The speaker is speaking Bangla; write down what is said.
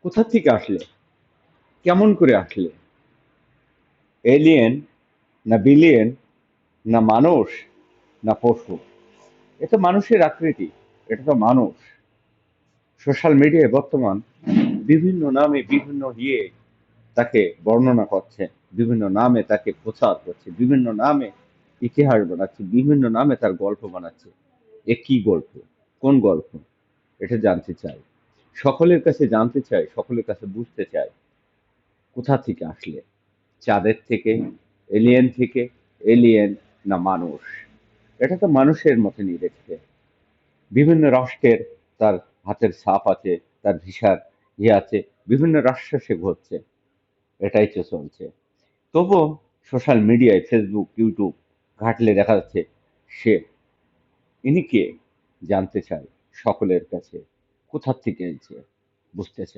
কোথা থেকে আসলে, কেমন করে আসলে? এলিয়েন, না বিলিয়েন, না মানুষ, না পশু? এটা মানুষের আকৃতি, এটা তো মানুষ। সোশ্যাল মিডিয়ায় বর্তমান বিভিন্ন নামে বিভিন্ন তাকে বর্ণনা করছে, বিভিন্ন নামে তাকে প্রচার করছে, বিভিন্ন নামে ইতিহাস বানাচ্ছে, বিভিন্ন নামে তার গল্প বানাচ্ছে। এ কি গল্প? কোন গল্প? এটা জানতে চাই। সকলের কাছে জানতে চাই, সকলের কাছে বুঝতে চাই। কোথা থেকে আসলে? চাঁদের থেকে, এলিয়েন থেকে, এলিয়েন না মানুষ? এটা তো মানুষের মতনই দেখতে। বিভিন্ন রাষ্ট্রের তার হাতের ছাপ আছে, তার ভিসার আছে, বিভিন্ন রাষ্ট্রে সে ঘুরছে। এটাই তো চলছে। তবুও সোশ্যাল মিডিয়ায় ফেসবুক, ইউটিউব ঘাঁটলে দেখা যাচ্ছে সে, ইনি কে? জানতে চাই সকলের কাছে। কোথা থেকে এসেছে? বুঝতে চাই।